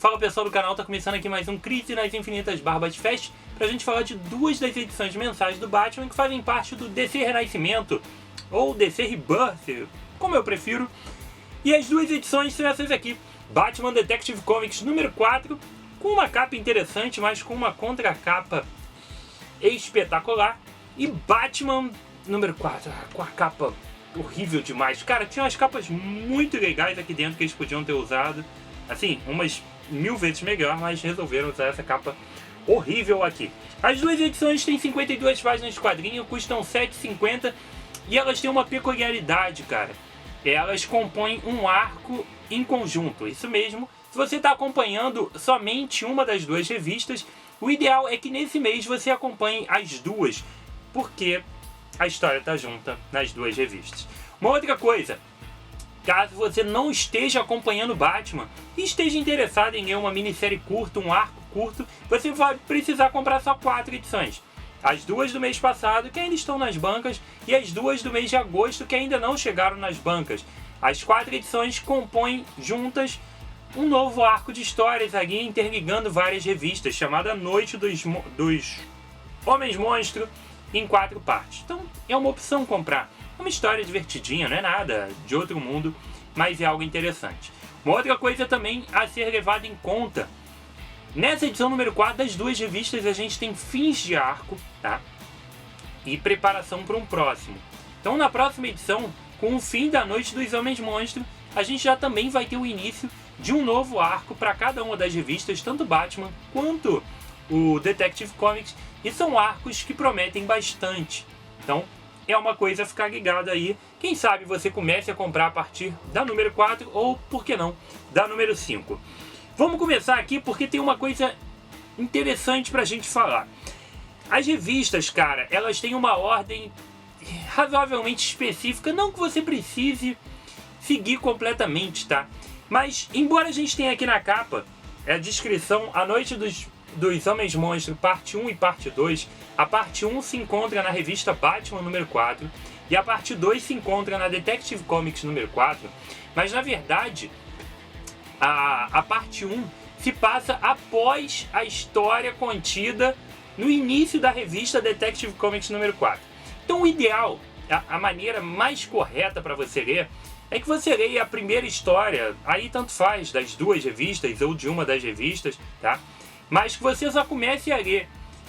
Fala pessoal do canal, tá começando aqui mais um Crise nas Infinitas Barbas Fest pra gente falar de duas das edições mensais do Batman que fazem parte do DC Renascimento ou DC Rebirth, como eu prefiro. E as duas edições são essas aqui: Batman Detective Comics número 4, com uma capa interessante, mas com uma contracapa espetacular, e Batman número 4, com a capa horrível demais. Cara, tinha umas capas muito legais aqui dentro que eles podiam ter usado, assim, umas 1000 vezes melhor, mas resolveram usar essa capa horrível aqui. As duas edições têm 52 páginas de quadrinho, custam R$ 7,50 e elas têm uma peculiaridade, cara. Elas compõem um arco em conjunto, isso mesmo. Se você está acompanhando somente uma das duas revistas, o ideal é que nesse mês você acompanhe as duas, porque a história está junta nas duas revistas. Uma outra coisa: caso você não esteja acompanhando Batman e esteja interessado em ler uma minissérie curta, um arco curto, você vai precisar comprar só 4 edições. As duas do mês passado, que ainda estão nas bancas, e as duas do mês de agosto, que ainda não chegaram nas bancas. As 4 edições compõem juntas um novo arco de histórias ali, interligando várias revistas, chamada Noite dos Homens-Monstro, em 4 partes. Então é uma opção comprar. É uma história divertidinha, não é nada de outro mundo, mas é algo interessante. Uma outra coisa também a ser levada em conta: nessa edição número 4 das duas revistas a gente tem fins de arco, tá? E preparação para um próximo. Então na próxima edição, com o fim da Noite dos Homens-Monstro, a gente já também vai ter o início de um novo arco para cada uma das revistas, tanto Batman quanto o Detective Comics, e são arcos que prometem bastante. Então é uma coisa a ficar ligado aí. Quem sabe você comece a comprar a partir da número 4 ou, por que não, da número 5. Vamos começar aqui porque tem uma coisa interessante pra gente falar. As revistas, cara, elas têm uma ordem razoavelmente específica, não que você precise seguir completamente, tá? Mas, embora a gente tenha aqui na capa a descrição A Noite dos Homens-Monstro, parte 1 e parte 2, a parte 1 se encontra na revista Batman número 4 e a parte 2 se encontra na Detective Comics número 4, mas na verdade a parte 1 se passa após a história contida no início da revista Detective Comics número 4. Então o ideal, a maneira mais correta para você ler, é que você leia a primeira história, aí tanto faz, das duas revistas ou de uma das revistas, tá? Mas que você só comece a ler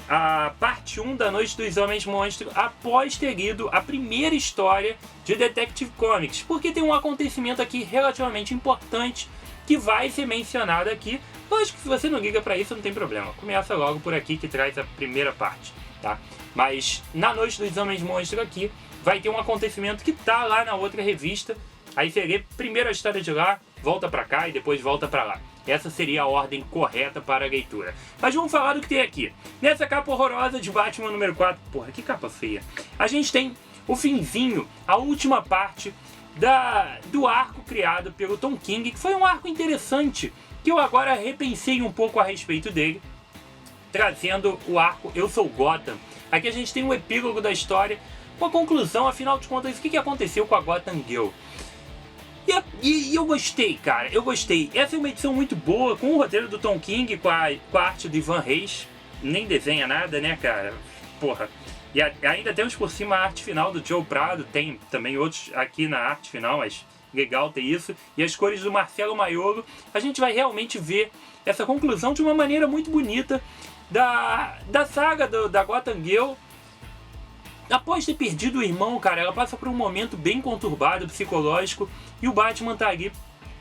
a parte 1 da Noite dos Homens-Monstro após ter lido a primeira história de Detective Comics, porque tem um acontecimento aqui relativamente importante que vai ser mencionado aqui. Lógico que se você não liga para isso, não tem problema, começa logo por aqui que traz a primeira parte, tá? Mas na Noite dos Homens-Monstro aqui vai ter um acontecimento que tá lá na outra revista, aí você lê primeiro a história de lá, volta para cá e depois volta para lá. Essa seria a ordem correta para a leitura. Mas vamos falar do que tem aqui. Nessa capa horrorosa de Batman número 4, porra, que capa feia, a gente tem o finzinho, a última parte do arco criado pelo Tom King, que foi um arco interessante, que eu agora repensei um pouco a respeito dele, trazendo o arco Eu Sou Gotham. Aqui a gente tem um epílogo da história, com a conclusão, afinal de contas, o que aconteceu com a Gotham Girl. E eu gostei, cara, eu gostei. Essa é uma edição muito boa, com o roteiro do Tom King, com a arte do Ivan Reis. Nem desenha nada, né, cara? Porra. E ainda temos por cima a arte final do Joe Prado. Tem também outros aqui na arte final, mas legal ter isso. E as cores do Marcelo Maiolo. A gente vai realmente ver essa conclusão de uma maneira muito bonita da saga da Gotham Girl. Após ter perdido o irmão, cara, ela passa por um momento bem conturbado, psicológico, e o Batman tá ali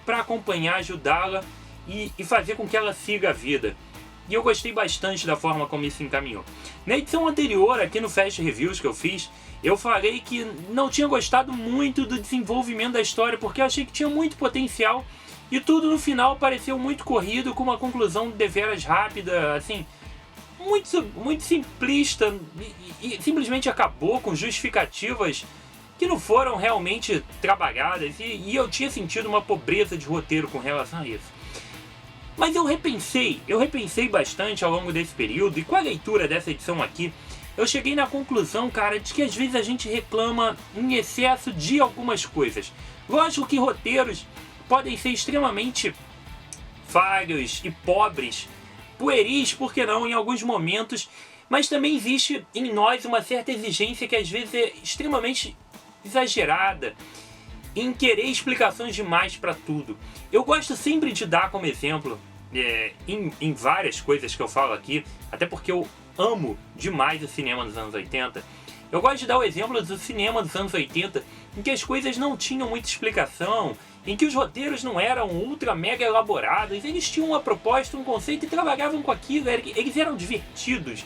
pra acompanhar, ajudá-la e fazer com que ela siga a vida. E eu gostei bastante da forma como isso encaminhou. Na edição anterior, aqui no Fast Reviews que eu fiz, eu falei que não tinha gostado muito do desenvolvimento da história, porque eu achei que tinha muito potencial, e tudo no final pareceu muito corrido, com uma conclusão deveras rápida, assim, muito simplista, e simplesmente acabou com justificativas que não foram realmente trabalhadas, e eu tinha sentido uma pobreza de roteiro com relação a isso. Mas eu repensei bastante ao longo desse período, e com a leitura dessa edição aqui, eu cheguei na conclusão, cara, de que às vezes a gente reclama em excesso de algumas coisas. Lógico que roteiros podem ser extremamente falhos e pobres, pueris, por que não, em alguns momentos, mas também existe em nós uma certa exigência que às vezes é extremamente exagerada, em querer explicações demais para tudo. Eu gosto sempre de dar como exemplo, em várias coisas que eu falo aqui, até porque eu amo demais o cinema dos anos 80, eu gosto de dar o exemplo do cinema dos anos 80, em que as coisas não tinham muita explicação, em que os roteiros não eram ultra mega elaborados, eles tinham uma proposta, um conceito e trabalhavam com aquilo, eles eram divertidos,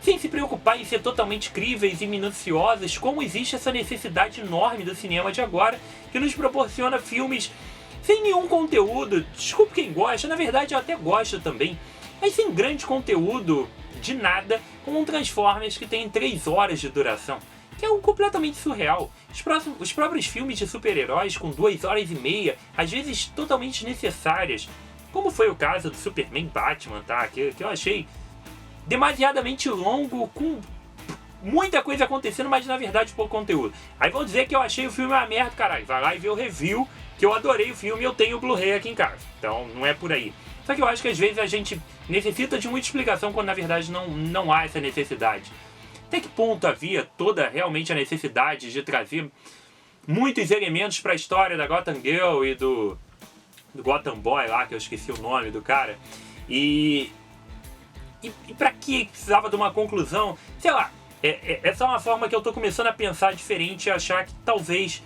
sem se preocupar em ser totalmente críveis e minuciosos, como existe essa necessidade enorme do cinema de agora, que nos proporciona filmes sem nenhum conteúdo. Desculpe quem gosta, na verdade eu até gosto também, mas sem grande conteúdo de nada, como um Transformers que tem 3 horas de duração, que é algo completamente surreal. Os próprios filmes de super-heróis com 2 horas e meia, às vezes totalmente desnecessárias, como foi o caso do Superman Batman, tá? Que eu achei demasiadamente longo, com muita coisa acontecendo, mas na verdade pouco conteúdo. Aí vão dizer que eu achei o filme uma merda, caralho. Vai lá e vê o review, que eu adorei o filme e eu tenho o Blu-ray aqui em casa. Então não é por aí. Só que eu acho que às vezes a gente necessita de muita explicação quando na verdade não há essa necessidade. Até que ponto havia toda realmente a necessidade de trazer muitos elementos para a história da Gotham Girl e do Gotham Boy lá, que eu esqueci o nome do cara. E pra que precisava de uma conclusão? Sei lá, essa é uma forma que eu tô começando a pensar diferente e achar que talvez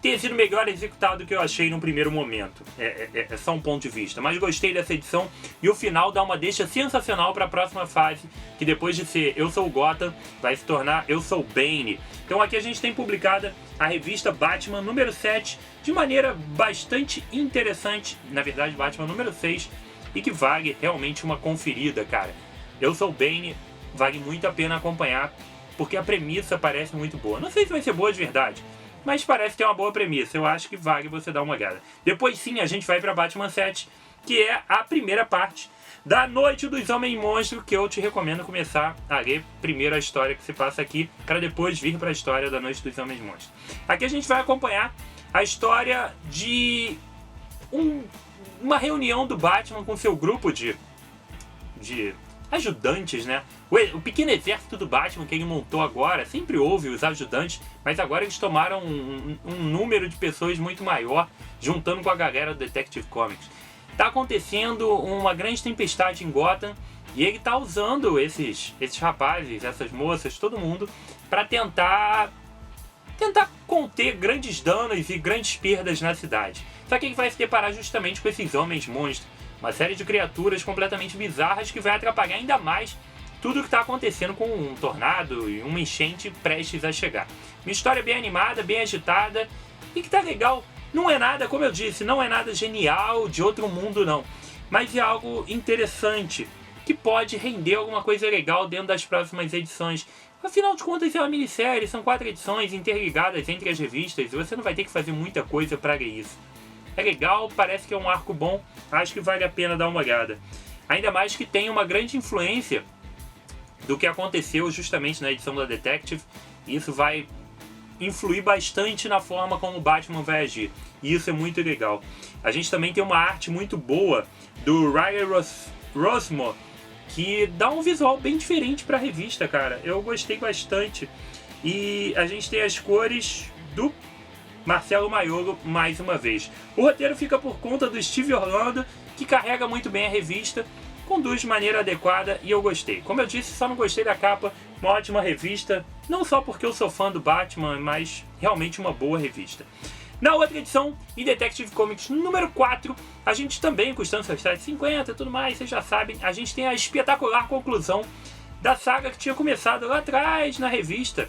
tenha sido melhor executado do que eu achei no primeiro momento. É só um ponto de vista. Mas gostei dessa edição e o final dá uma deixa sensacional para a próxima fase, que depois de ser Eu Sou Gotham, vai se tornar Eu Sou Bane. Então aqui a gente tem publicada a revista Batman número 7 de maneira bastante interessante. Na verdade, Batman número 6, e que vale realmente uma conferida, cara. Eu Sou Bane, vale muito a pena acompanhar, porque a premissa parece muito boa. Não sei se vai ser boa de verdade, mas parece ter uma boa premissa. Eu acho que vale você dar uma olhada. Depois sim, a gente vai para Batman 7, que é a primeira parte da Noite dos Homens Monstros, que eu te recomendo começar a ler primeiro a história que se passa aqui, para depois vir para a história da Noite dos Homens Monstros. Aqui a gente vai acompanhar a história de uma reunião do Batman com seu grupo de ajudantes, né? O pequeno exército do Batman que ele montou agora, sempre houve os ajudantes, mas agora eles tomaram um número de pessoas muito maior, juntando com a galera do Detective Comics. Tá acontecendo uma grande tempestade em Gotham e ele tá usando esses rapazes, essas moças, todo mundo, para tentar conter grandes danos e grandes perdas na cidade. Só que ele vai se deparar justamente com esses homens monstros, uma série de criaturas completamente bizarras que vai atrapalhar ainda mais tudo o que está acontecendo com um tornado e uma enchente prestes a chegar. Uma história bem animada, bem agitada e que tá legal. Não é nada, como eu disse, não é nada genial, de outro mundo não, mas é algo interessante, que pode render alguma coisa legal dentro das próximas edições. Afinal de contas é uma minissérie, são 4 edições interligadas entre as revistas e você não vai ter que fazer muita coisa para ler isso. É legal, parece que é um arco bom, acho que vale a pena dar uma olhada. Ainda mais que tem uma grande influência do que aconteceu justamente na edição da Detective, e isso vai influir bastante na forma como o Batman vai agir, e isso é muito legal. A gente também tem uma arte muito boa do Ryan Rossmo, que dá um visual bem diferente para a revista, cara. Eu gostei bastante. E a gente tem as cores do Marcelo Maiolo mais uma vez. O roteiro fica por conta do Steve Orlando, que carrega muito bem a revista, conduz de maneira adequada e eu gostei. Como eu disse, só não gostei da capa. Uma ótima revista, não só porque eu sou fã do Batman, mas realmente uma boa revista. Na outra edição, em Detective Comics número 4, a gente também, custando seus R$7,50 e tudo mais, vocês já sabem, a gente tem a espetacular conclusão da saga que tinha começado lá atrás na revista.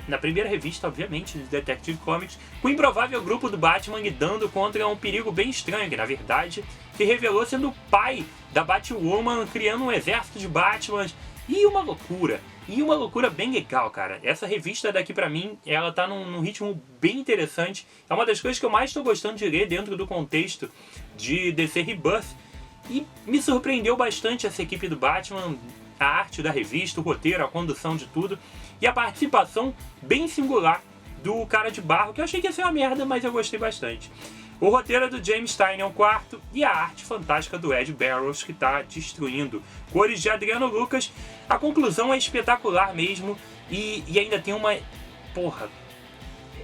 Na primeira revista, obviamente, de Detective Comics, com o improvável grupo do Batman lidando contra um perigo bem estranho, que na verdade se revelou sendo o pai da Batwoman, criando um exército de Batmans, e uma loucura bem legal, cara. Essa revista daqui pra mim, ela tá num ritmo bem interessante, é uma das coisas que eu mais tô gostando de ler dentro do contexto de DC Rebirth, e me surpreendeu bastante essa equipe do Batman, a arte da revista, o roteiro, a condução de tudo, e a participação bem singular do Cara de Barro, que eu achei que ia ser uma merda, mas eu gostei bastante. O roteiro é do James Tynion IV e a arte fantástica do Ed Barrows, que está destruindo. Cores de Adriano Lucas. A conclusão é espetacular mesmo e ainda tem uma... Porra,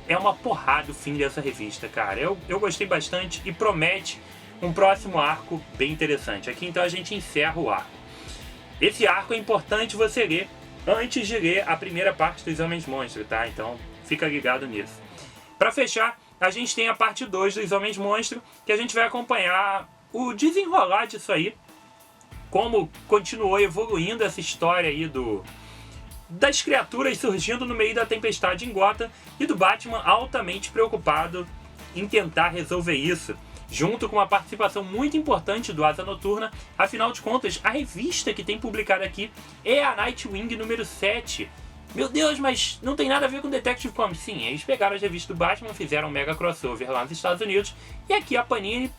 é uma porrada o fim dessa revista, cara. Eu gostei bastante e promete um próximo arco bem interessante. Aqui então a gente encerra o arco. Esse arco é importante você ler antes de ler a primeira parte dos Homens Monstro, tá? Então fica ligado nisso. Para fechar, a gente tem a parte 2 dos Homens Monstro, que a gente vai acompanhar o desenrolar disso aí, como continuou evoluindo essa história aí das criaturas surgindo no meio da tempestade em Gotham e do Batman altamente preocupado em tentar resolver isso, junto com uma participação muito importante do Asa Noturna. Afinal de contas, a revista que tem publicado aqui é a Nightwing número 7. Meu Deus, mas não tem nada a ver com Detective Comics. Sim, eles pegaram as revistas do Batman, fizeram um mega crossover lá nos Estados Unidos, e aqui a Panini,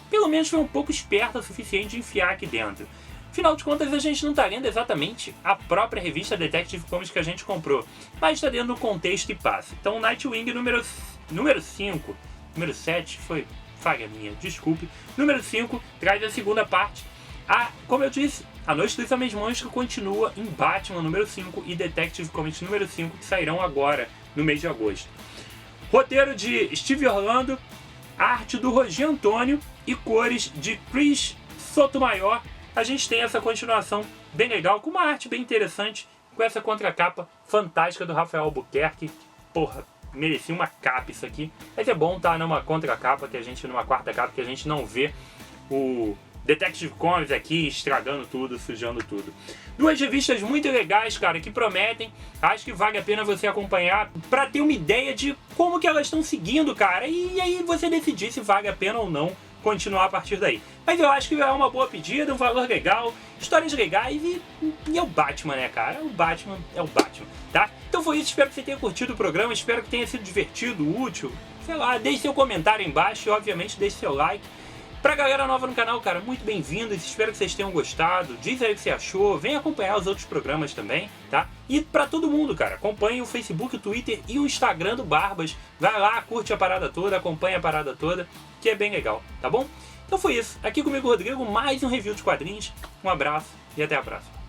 pelo menos, foi um pouco esperta o suficiente de enfiar aqui dentro. Afinal de contas, a gente não está lendo exatamente a própria revista Detective Comics que a gente comprou, mas está dentro do contexto e passa. Então, Nightwing número 5, número 7, foi falha minha, desculpe. Número 5 traz a segunda parte. Como eu disse, A Noite dos Homens Monstro continua em Batman número 5 e Detective Comics número 5, que sairão agora, no mês de agosto. Roteiro de Steve Orlando, arte do Roger Antônio e cores de Chris Sotomayor. A gente tem essa continuação bem legal, com uma arte bem interessante, com essa contracapa fantástica do Rafael Albuquerque. Porra, merecia uma capa isso aqui. Mas é bom estar numa contracapa, numa quarta capa, que a gente não vê o Detective Comics aqui estragando tudo, sujando tudo. Duas revistas muito legais, cara, que prometem. Acho que vale a pena você acompanhar pra ter uma ideia de como que elas estão seguindo, cara. E aí você decidir se vale a pena ou não continuar a partir daí. Mas eu acho que é uma boa pedida, um valor legal, histórias legais e é o Batman, né, cara? O Batman é o Batman, tá? Então foi isso, espero que você tenha curtido o programa, espero que tenha sido divertido, útil. Sei lá, deixe seu comentário aí embaixo e obviamente deixe seu like. Pra galera nova no canal, cara, muito bem-vindos, espero que vocês tenham gostado, diz aí o que você achou, vem acompanhar os outros programas também, tá? E pra todo mundo, cara, acompanhe o Facebook, o Twitter e o Instagram do Barbas, vai lá, curte a parada toda, acompanha a parada toda, que é bem legal, tá bom? Então foi isso, aqui comigo Rodrigo, mais um review de quadrinhos, um abraço e até a próxima.